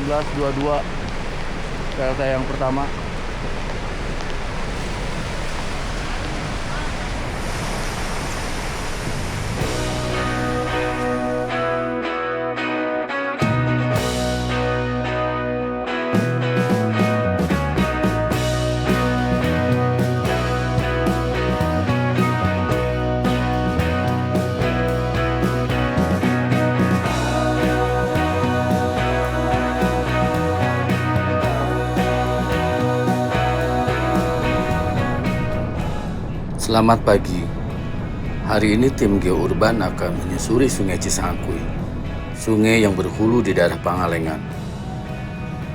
1922 PLT yang pertama. Selamat pagi. Hari ini tim Geourban akan menyusuri Sungai Cisangkuy, sungai yang berhulu di daerah Pangalengan.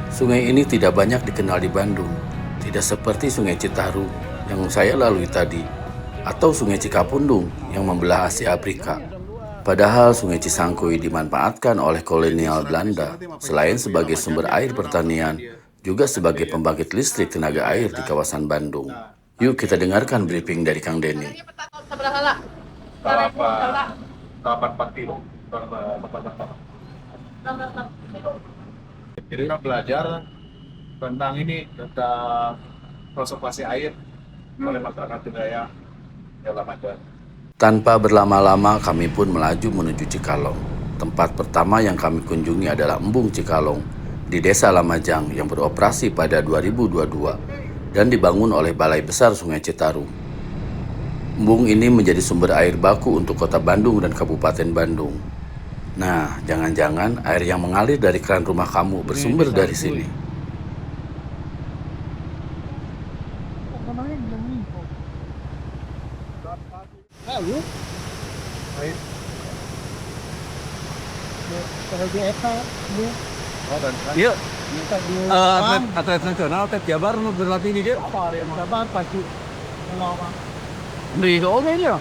Sungai ini tidak banyak dikenal di Bandung, tidak seperti Sungai Citarum yang saya lalui tadi, atau Sungai Cikapundung yang membelah Asia Afrika. Padahal Sungai Cisangkuy dimanfaatkan oleh kolonial Belanda selain sebagai sumber air pertanian, juga sebagai pembangkit listrik tenaga air di kawasan Bandung. Yuk kita dengarkan briefing dari Kang Denny. Jadi kita belajar tentang konservasi air oleh masyarakat wilayah Lamajan. Tanpa berlama-lama kami pun melaju menuju Cikalong. Tempat pertama yang kami kunjungi adalah Embung Cikalong di Desa Lamajang yang beroperasi pada 2022 dan dibangun oleh Balai Besar Sungai Citarum. Embung ini menjadi sumber air baku untuk Kota Bandung dan Kabupaten Bandung. Nah, jangan-jangan air yang mengalir dari keran rumah kamu bersumber dari sini. Iya. Atlet nasional, atlet Jabar berlatih di dia. Jabar pasti melawan. Ngeri ogenya.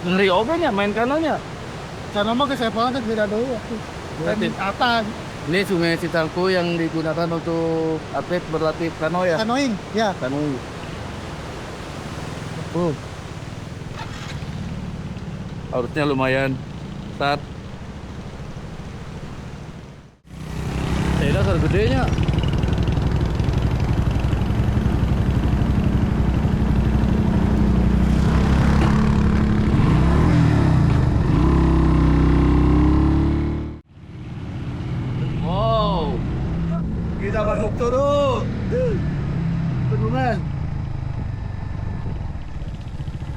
Ngeri ogenya main kanannya. Karena mah kesepakan tidak ada waktu. Berarti Atas ini Sungai Cisangkuy yang digunakan untuk atlet berlatih kano ya. kanoing, ya. Kano. Harusnya lumayan. Start. Ini dasar gedenya. Wow. Kita masuk turun. Turunan.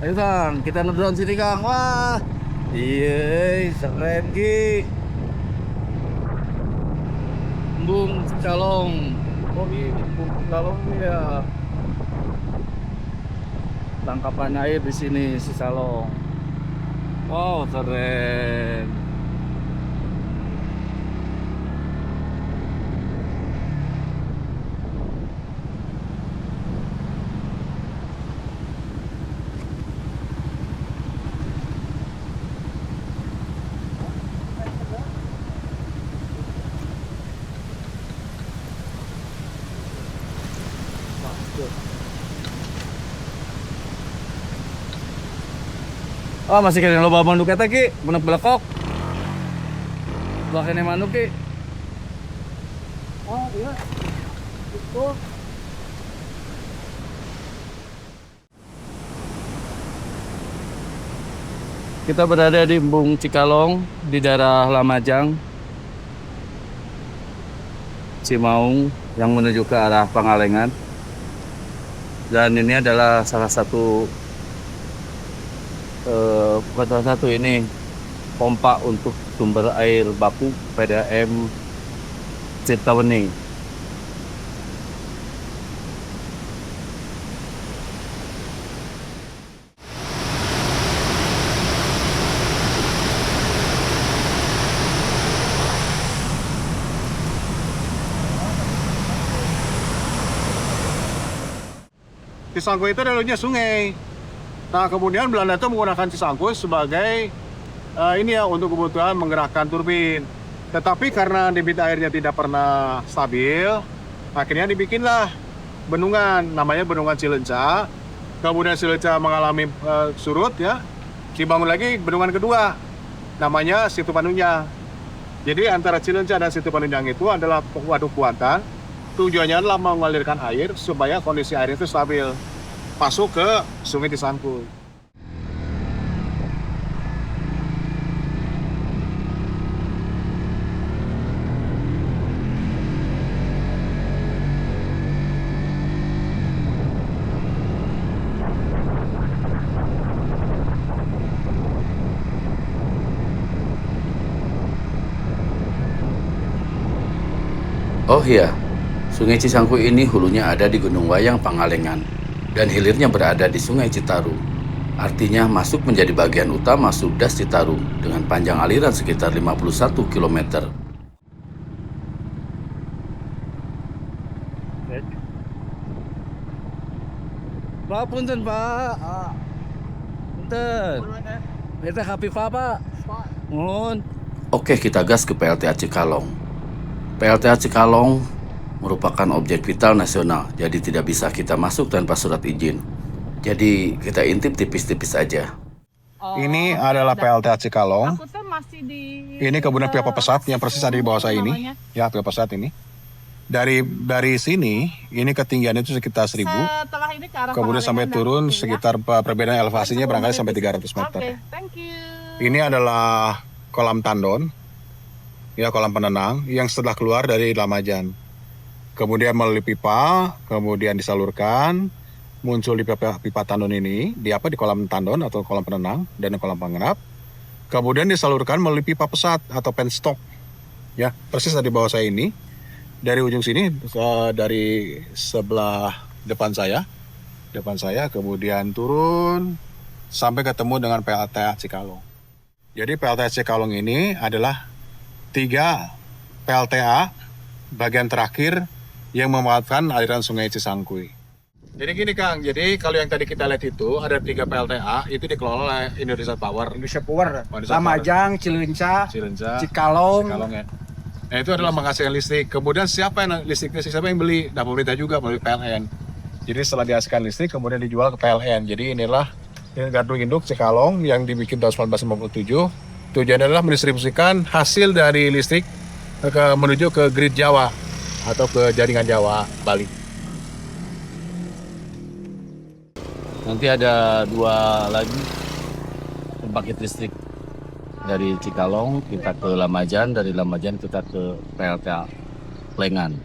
Ayo Kang, kita ngedrone sini Kang. Wah. Iya, keren Ki. Embung Cikalong. Oh ini Embung Cikalong ya. Tangkapan air di sini Cikalong. Wow, keren. Oh masih kena loba manuk eta Ki, manuk belekok. Lah kene manuk Ki. Oh iya. Itu Kita berada di Embung Cikalong di daerah Lamajang, Cimaung yang menuju ke arah Pangalengan. Dan ini adalah salah satu bukan salah satu ini pompa untuk sumber air baku PDAM Citawening. Cisangkuy itu dulunya sungai. Nah, kemudian Belanda itu menggunakan Cisangkuy sebagai untuk kebutuhan menggerakkan turbin. Tetapi karena debit airnya tidak pernah stabil, akhirnya dibikinlah bendungan, namanya Bendungan Cileunca. Kemudian Cileunca mengalami surut ya, dibangun lagi bendungan kedua, namanya Situ Panunjang. Jadi antara Cileunca dan Situ Panenjang itu adalah waduk buatan. Tujuannya adalah mengalirkan air supaya kondisi air itu stabil. Masuk ke Sungai Cisangkuy. Oh iya, Sungai Cisangkuy ini hulunya ada di Gunung Wayang Pangalengan dan hilirnya berada di Sungai Citarum. Artinya masuk menjadi bagian utama Subdas Citarum dengan panjang aliran sekitar 51 km. Pak, punten Pak. Punten. Eta Hafifah Pak. Mohon. Oke, kita gas ke PLTA Cikalong. PLTA Cikalong merupakan objek vital nasional, jadi tidak bisa kita masuk tanpa surat izin. Jadi kita intip tipis-tipis aja. Ini adalah PLTA Cikalong. Aku tuh masih di Ini kebunan Pia Pesat yang persis ada di bawah saya ini. namanya. Ya, Pia Pesat ini. Dari sini, ini ketinggiannya itu sekitar 1000. Setelah ini ke arah Kemudian sampai Pangalengan turun dan Putih, sekitar perbedaan elevasinya ya. barangkali sampai 300 meter. Oke, thank you. Ini adalah kolam tandon, ya kolam penenang yang setelah keluar dari Lamajan. Kemudian melalui pipa, kemudian disalurkan, muncul di pipa tandon ini, di kolam tandon atau kolam penenang dan kolam pengenap. Kemudian disalurkan melalui pipa pesat atau penstock, ya persis di bawah saya ini. Dari ujung sini, dari sebelah depan saya, kemudian turun sampai ketemu dengan PLTA Cikalong. Jadi PLTA Cikalong ini adalah 3 PLTA bagian terakhir yang memanfaatkan aliran Sungai Cisangkuy. Jadi gini Kang, jadi kalau yang tadi kita lihat itu ada 3 PLTA itu dikelola oleh Indonesia Power. Indonesia Power, Oh, Indonesia Lamajang, Cileunca, Cileunca, Cikalong. Cikalong ya. Nah itu adalah menghasilkan listrik. Kemudian siapa yang beli? Nah, pemerintah juga melalui PLN. Jadi setelah dihasilkan listrik kemudian dijual ke PLN. Jadi inilah gardu induk Cikalong yang dibikin tahun 1957. Tujuannya adalah mendistribusikan hasil dari listrik menuju ke grid Jawa atau ke jaringan Jawa Bali. Nanti ada 2 lagi pembangkit listrik. Dari Cikalong kita ke Lamajan, dari Lamajan kita ke PLTA Plengan.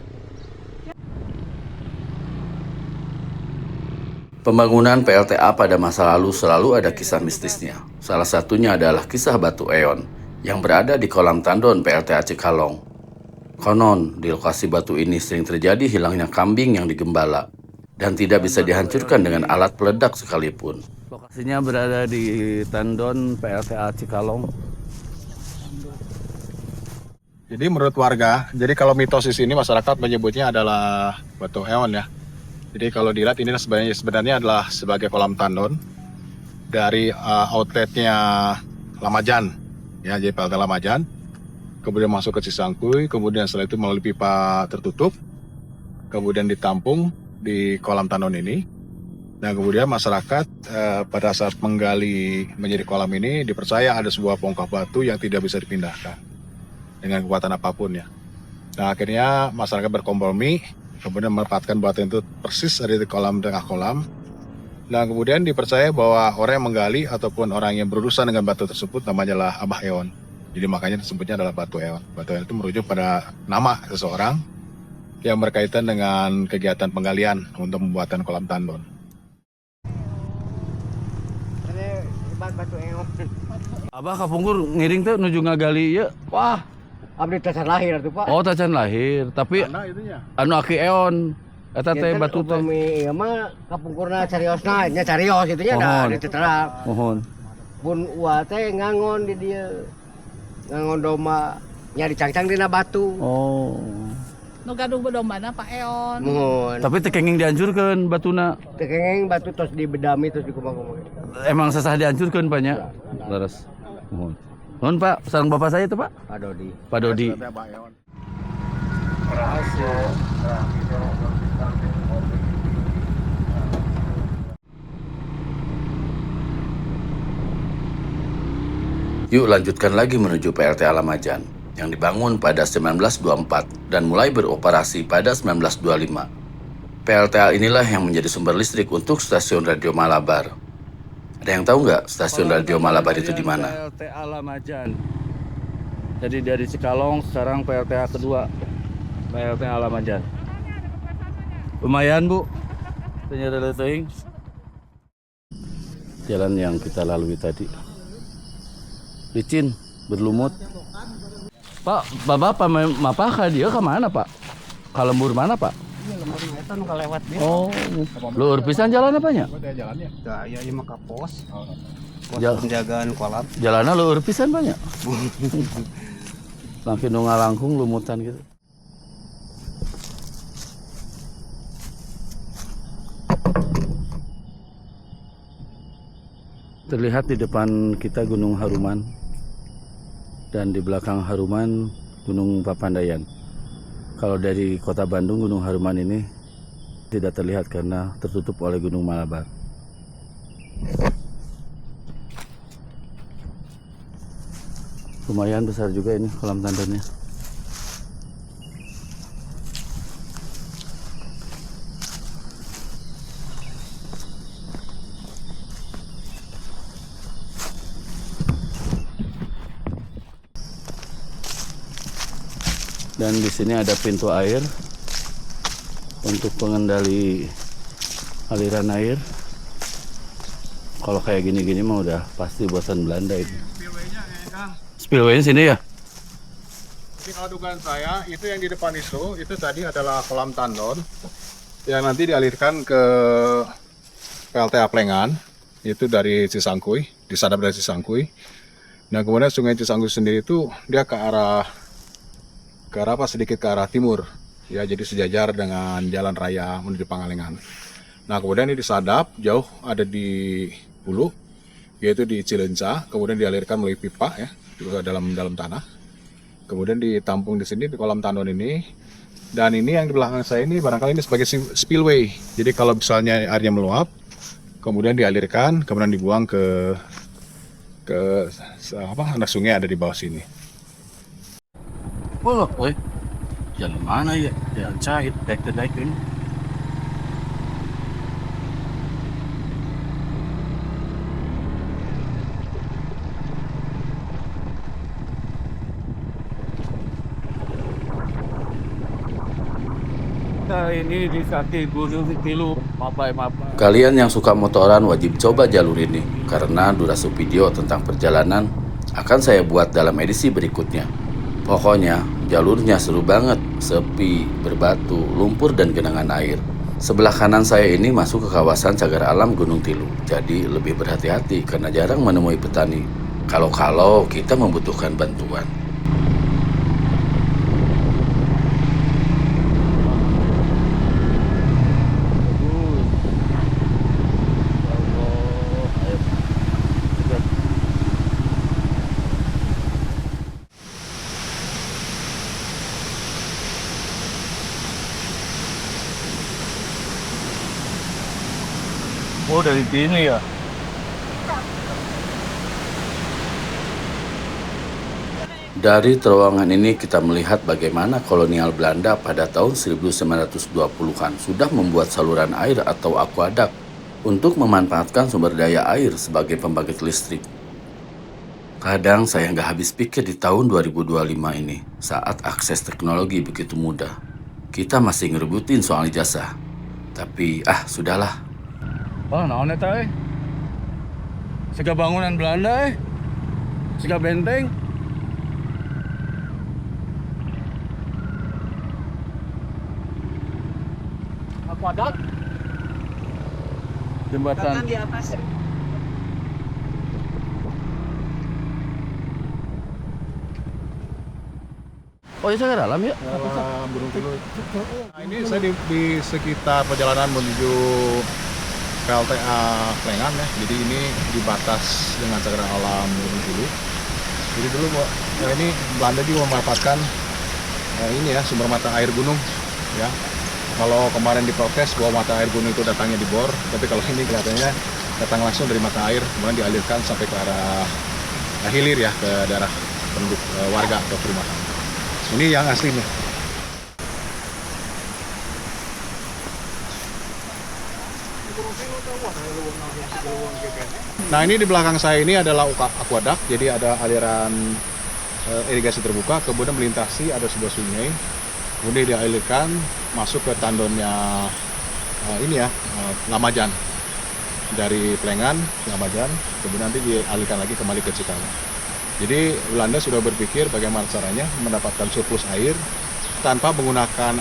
Pembangunan PLTA pada masa lalu selalu ada kisah mistisnya. Salah satunya adalah kisah Batu Eon yang berada di kolam tandon PLTA Cikalong. Konon, di lokasi batu ini sering terjadi hilangnya kambing yang digembala dan tidak bisa dihancurkan dengan alat peledak sekalipun. Lokasinya berada di tandon PLTA Cikalong. Jadi menurut warga, jadi kalau mitos di sini masyarakat menyebutnya adalah Batu Eon ya. Jadi kalau dilihat ini sebenarnya adalah sebagai kolam tandon dari outletnya Lamajan, ya jadi PLTA Lamajan. Kemudian masuk ke Cisangkuy, kemudian setelah itu melalui pipa tertutup, kemudian ditampung di kolam tandon ini. Nah kemudian masyarakat pada saat menggali menjadi kolam ini dipercaya ada sebuah bongkah batu yang tidak bisa dipindahkan dengan kekuatan apapun ya. Nah akhirnya masyarakat berkompromi, kemudian menempatkan batu itu persis ada di tengah kolam. Nah kemudian dipercaya bahwa orang yang menggali ataupun orang yang berurusan dengan batu tersebut namanya adalah Abah Eon. Jadi makanya disebutnya adalah Batu Eon. Batu Eon itu merujuk pada nama seseorang yang berkaitan dengan kegiatan penggalian untuk pembuatan kolam tandon. Ini hebat Batu Eon. Abah kapungkur ngiring tuh nuju ngagali ya. Wah, Abdi tasan lahir tuh Pak. oh tacan lahir, tapi Mana itunya? anu Aki Eon. Eta teh batu teh. Upami ieu mah kapungkurna cariosna, nya carios itu nya da Mohon. diteterak. Mohon. Pun ua teh ngangon di dieu. Ngangon domba nya dicangcang dina batu. Oh. Nu gaduh bedombana Pak Eon. Mohon. Tapi teh kenging dihancurkeun batuna. Tekengeng batu tos dibedami tos dikumpul-kumpul. Emang sesah dihancurkeun Pak nya. Laras. Mohon. Mohon Pak, sareng Bapak saya tuh Pak. Aduh di. Pak Dodi. Abah Eon. Yuk lanjutkan lagi menuju PLTA Lamajan. yang dibangun pada 1924 dan mulai beroperasi pada 1925. PLTA inilah yang menjadi sumber listrik untuk stasiun Radio Malabar. Ada yang tahu nggak stasiun Radio Malabar itu di mana? PLTA Lamajan. Jadi dari Cikalong sekarang PLTA kedua, PLTA Lamajan. Lumayan Bu, ternyata teuing. Jalan yang kita lalui tadi licin, berlumut. Pak, Bapak apa dia kemana Pak? Ke lembur mana Pak? Iya, lembur eta nu kalewat dia. Oh, luar pisan jalan apanya? Da aya ieu mah ka pos. Pos Jal- penjagaan kolam. Jalannya luar pisan banyak. Langsung nu ngalangkung lumutan gitu. Terlihat di depan kita Gunung Haruman dan di belakang Haruman Gunung Papandayan. Kalau dari kota Bandung Gunung Haruman ini tidak terlihat karena tertutup oleh Gunung Malabar. Lumayan besar juga ini kolam tandonnya. Dan di sini ada pintu air untuk pengendali aliran air. Kalau kayak gini-gini mah udah pasti buatan Belanda ini. Spillway-nya Kang. Spillway-nya sini ya? Jadi kalau dugaan saya, itu yang di depan itu tadi adalah kolam tandon yang nanti dialirkan ke PLTA Plengan, itu dari Cisangkuy, disadap dari Cisangkuy. Nah kemudian sungai Cisangkuy sendiri itu dia ke arah sedikit ke arah timur, ya jadi sejajar dengan jalan raya menuju Pangalengan. Nah kemudian ini disadap jauh ada di hulu, yaitu di Cileunca, kemudian dialirkan melalui pipa ya ke dalam tanah. Kemudian ditampung di sini di kolam tandon ini, dan ini yang di belakang saya ini barangkali ini sebagai spillway. Jadi kalau misalnya airnya meluap, kemudian dialirkan, kemudian dibuang ke anak sungai ada di bawah sini. Oh, weh. Jalan mana ya? Jalan Cahit, back to dike ini. Nah, ini di kaki Gunung Tilu, mapai. Kalian yang suka motoran wajib coba jalur ini, karena durasi video tentang perjalanan akan saya buat dalam edisi berikutnya. Pokoknya, jalurnya seru banget, sepi, berbatu, lumpur, dan genangan air. Sebelah kanan saya ini masuk ke kawasan cagar alam Gunung Tilu, jadi lebih berhati-hati karena jarang menemui petani. Kalau kita membutuhkan bantuan. Oh, dari sini ya? Dari terowongan ini kita melihat bagaimana kolonial Belanda pada tahun 1920-an sudah membuat saluran air atau akuadak untuk memanfaatkan sumber daya air sebagai pembangkit listrik. Kadang saya nggak habis pikir di tahun 2025 ini, saat akses teknologi begitu mudah. Kita masih ngerebutin soal ijazah. Tapi, sudahlah. Oh, naon eta Siga bangunan Belanda Siga benteng. Aquaduct Jembatan. di atas. Oh, ini saya ke dalam ya? Dalam Gunung Tilu. Nah, ini saya di sekitar perjalanan menuju PLTA Plengan ya. Jadi ini dibatas dengan cagar alam Gunung Tilu. Jadi dulu ini Belanda juga memanfaatkan ini ya sumber mata air gunung ya. Kalau kemarin diprotes bahwa mata air gunung itu datangnya di bor, tapi kalau ini kelihatannya datang langsung dari mata air, kemudian dialirkan sampai ke arah hilir ya, ke daerah warga atau perumahan. Ini yang aslinya. Nah, ini di belakang saya ini adalah aqueduct, jadi ada aliran irigasi terbuka, kemudian melintasi ada sebuah sungai, kemudian dialirkan masuk ke tandonnya Lamajan. Dari Plengan, Lamajan, kemudian nanti dialirkan lagi kembali ke Cikalong. Jadi Belanda sudah berpikir bagaimana caranya mendapatkan surplus air tanpa menggunakan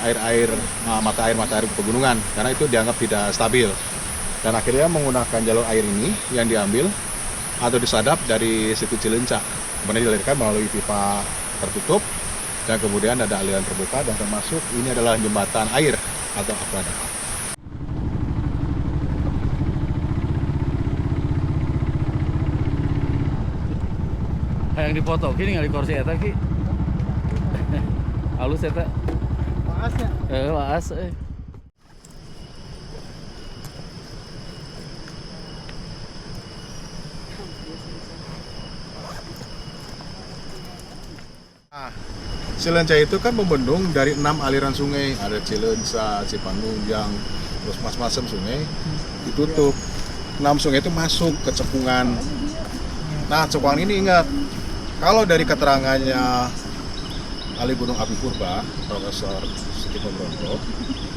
mata air pegunungan, karena itu dianggap tidak stabil. Dan akhirnya menggunakan jalur air ini yang diambil atau disadap dari situ Cileunca. Kemudian dialirkan melalui pipa tertutup dan kemudian ada aliran terbuka dan termasuk ini adalah jembatan air atau aqueduct. Yang dipoto gini nggak di kursi eta ki. Halus eta. Maasnya. Laas. Cileunca itu kan membendung dari 6 aliran sungai, ada Cileunca, Cipanunjang, terus macam-macam sungai ditutup. 6 sungai itu masuk ke cekungan. Nah, cekungan ini ingat, kalau dari keterangannya ahli gunung api purba, Profesor Sukito Bronto,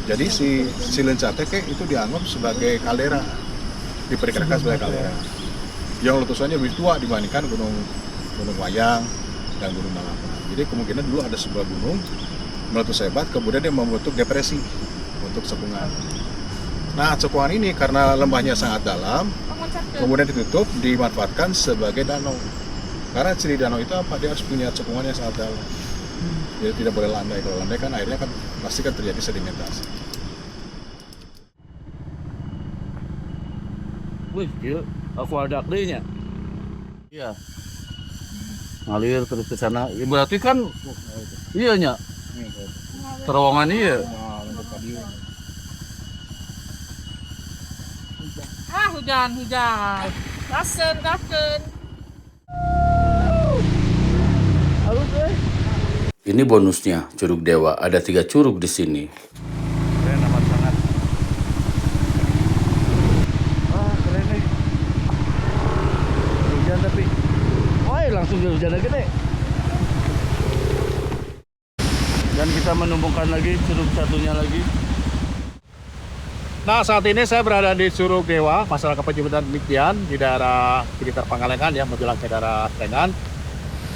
jadi si Cileunca itu dianggap sebagai kaldera, diperkirakan sebagai kaldera. Yang letusannya lebih tua dibandingkan gunung Wayang dan gunung Malapa. Jadi kemungkinan dulu ada sebuah gunung meletus hebat, kemudian dia membentuk depresi untuk cekungan. Nah, cekungan ini karena lembahnya sangat dalam, kemudian ditutup, dimanfaatkan sebagai danau. Karena ciri danau itu apa? Dia harus punya cekungan yang sangat dalam. Jadi tidak boleh landai. Kalau landai kan airnya kan pasti kan terjadi sedimentasi. Wih, iya, aqueduct deui nya. Iya. Ngalir terus ke sana. Ya, berarti kan iya nya. Terowongan iya. Hujan. Gaskeun. Ini bonusnya, Curug Dewa. Ada 3 curug di sini. Keren amat sangat. Keren nih. Hujan tapi. Wah, langsung hujan gede. Dan kita menemukan lagi curug satunya lagi. Nah, saat ini saya berada di Curug Dewa, masyarakat penyebutan demikian di daerah sekitar Pangalengan ya, menjelang ke daerah Plengan.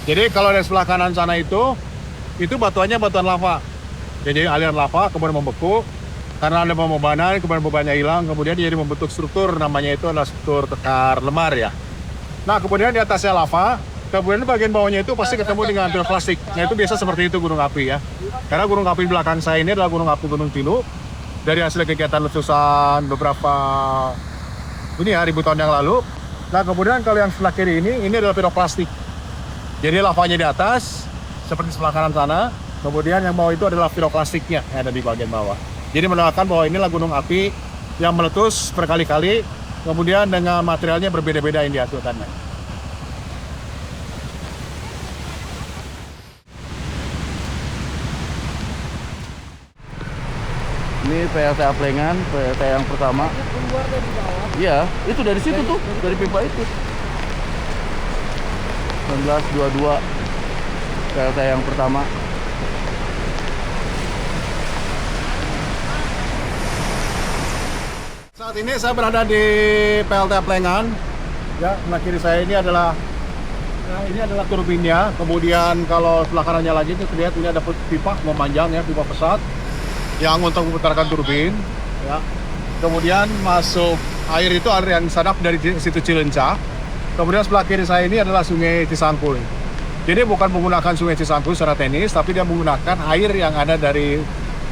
Jadi kalau dari sebelah kanan sana itu batuannya batuan lava. Jadi aliran lava kemudian membeku, karena ada pembebanan, kemudian bebannya hilang, kemudian jadi membentuk struktur, namanya itu adalah struktur tekar lemar ya. Nah, kemudian di atasnya lava, kemudian bagian bawahnya itu pasti ketemu dengan piroklastik. Nah, itu biasa seperti itu gunung api ya. Karena gunung api di belakang saya ini adalah gunung api Gunung Tilu. Dari hasil kegiatan letusan beberapa ribu tahun yang lalu. Nah, kemudian kalau yang sebelah kiri ini adalah piroklastik. Jadi lavanya di atas seperti sebelah kanan sana, kemudian yang bawah itu adalah piroklastiknya yang ada di bagian bawah. Jadi menandakan bahwa inilah gunung api yang meletus berkali-kali, kemudian dengan materialnya berbeda-beda yang dihasilkannya. Ini PLTA Plengan, PLTA yang pertama. Iya, itu dari situ tuh, dari pipa itu. 1922 PLTA yang pertama. Saat ini saya berada di PLTA Plengan. Ya, sebelah kiri saya ini adalah turbinnya. Kemudian kalau sebelah kanannya lagi itu terlihat ini ada pipa memanjang ya, pipa pesat yang untuk memutarkan turbin. Ya. Kemudian masuk air itu air yang disadap dari situ Cileunca. Kemudian sebelah kiri saya ini adalah Sungai Cisangkuy. Jadi bukan menggunakan Sungai Cisangkuy secara teknis, tapi dia menggunakan air yang ada dari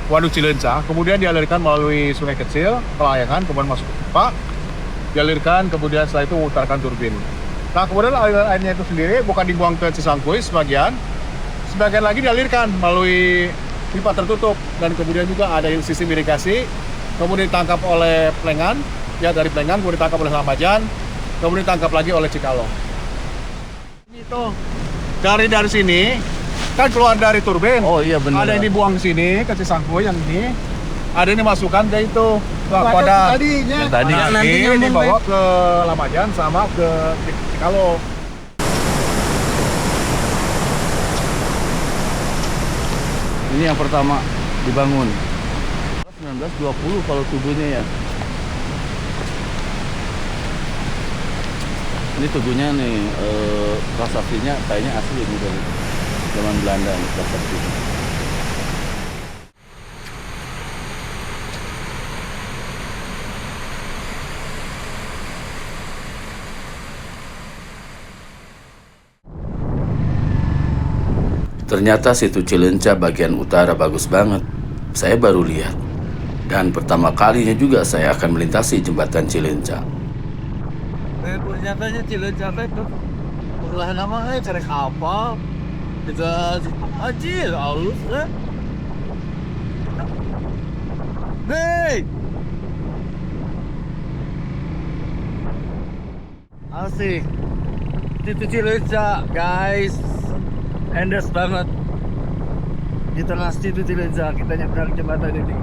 Waduk Cileunca. Kemudian dialirkan melalui sungai kecil, Pelayangan, kemudian masuk ke pipa, dialirkan, kemudian setelah itu memutarkan turbin. Nah, kemudian aliran airnya itu sendiri bukan dibuang ke Cisangkuy sebagian lagi dialirkan melalui pipa tertutup, dan kemudian juga ada sistem irigasi, kemudian ditangkap oleh Plengan, ya dari Plengan, kemudian ditangkap oleh Lamajan, kemudian ditangkap lagi oleh Cikalong. Itu dari sini kan keluar dari turbin. Oh iya benar. Ada yang dibuang sini ke Cisangkui yang ini. Ada yang dimasukkan ke itu pada tadinya. Yang tadi. nanti Nantinya dibawa ke Lamajan sama ke Cikalong. Ini yang pertama dibangun. 1920 kalau tubuhnya ya. Ini tubuhnya nih, prasasti-nya kayaknya asli ini dari zaman Belanda nih prasasti. Ternyata situ Cileunca bagian utara bagus banget. Saya baru lihat. Dan pertama kalinya juga saya akan melintasi jembatan Cileunca. Ternyata Cileunca itu ulah nama cari kapal. Kita anjir halus ya. Hey! Asik. Situ Cileunca, guys. Endes banget. Di tengah situ Cileunca kita nyebrang jembatan ini.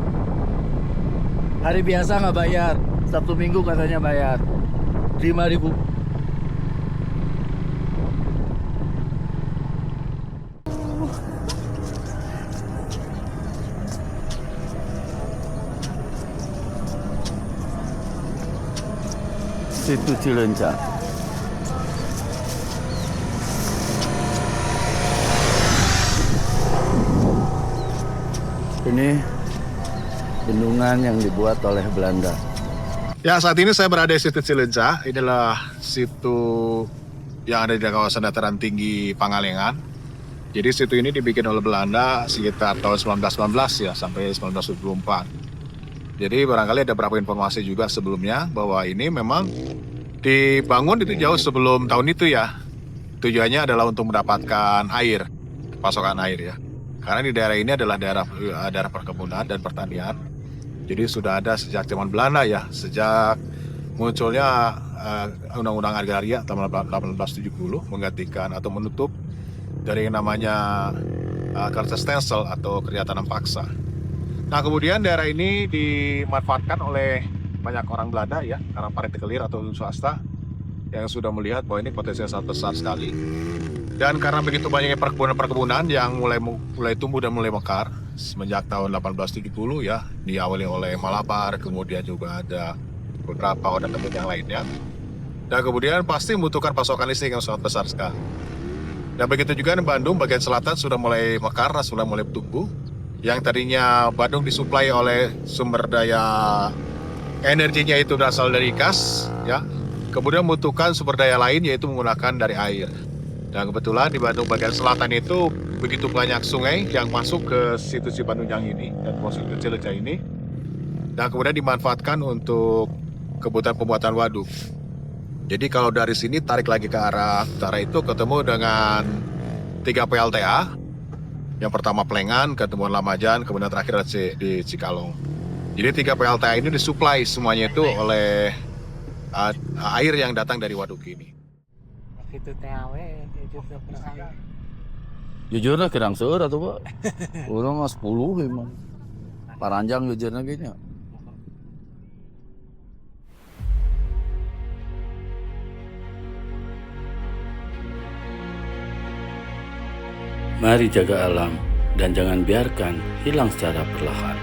Hari biasa nggak bayar, Sabtu Minggu katanya bayar 5.000. Situ Cileunca. Ini bendungan yang dibuat oleh Belanda. Ya, saat ini saya berada di situ Cileunca. Inilah situ yang ada di kawasan dataran tinggi Pangalengan. Jadi situ ini dibikin oleh Belanda sekitar tahun 1919 ya, sampai 1924. Jadi barangkali ada beberapa informasi juga sebelumnya bahwa ini memang dibangun itu jauh sebelum tahun itu ya. Tujuannya adalah untuk mendapatkan air, pasokan air ya. Karena di daerah ini adalah daerah perkebunan dan pertanian. Jadi sudah ada sejak zaman Belanda ya, sejak munculnya Undang-Undang Agraria tahun 1870 menggantikan atau menutup dari yang namanya kerja stensel atau kerja tanam paksa. Nah kemudian daerah ini dimanfaatkan oleh banyak orang Belanda ya, karena partikelir atau swasta yang sudah melihat bahwa ini potensinya sangat besar sekali. Dan karena begitu banyaknya perkebunan-perkebunan yang mulai tumbuh dan mulai mekar semenjak tahun 1870 ya, diawali oleh Malabar, kemudian juga ada beberapa ornamen yang lainnya. Dan kemudian pasti membutuhkan pasokan listrik yang sangat besar sekali. Dan begitu juga di Bandung bagian selatan sudah mulai mekar, sudah mulai tumbuh. Yang tadinya Bandung disuplai oleh sumber daya energinya itu berasal dari gas ya. Kemudian membutuhkan sumber daya lain yaitu menggunakan dari air. Dan kebetulan di Bandung bagian selatan itu begitu banyak sungai yang masuk ke situ Cipanunjang ini dan masuk ke Cileunca ini. Dan kemudian dimanfaatkan untuk kebutuhan pembuatan waduk. Jadi kalau dari sini tarik lagi ke arah utara itu ketemu dengan 3 PLTA. Yang pertama Plengan, ketemu Lamajan, kemudian terakhir di Cikalong. Jadi 3 PLTA ini disuplai semuanya itu oleh air yang datang dari waduk ini. Jujurnya kirang seur atau Pak? Urang 10 emang. Paranjang jujurnya kayaknya. Mari jaga alam dan jangan biarkan hilang secara perlahan.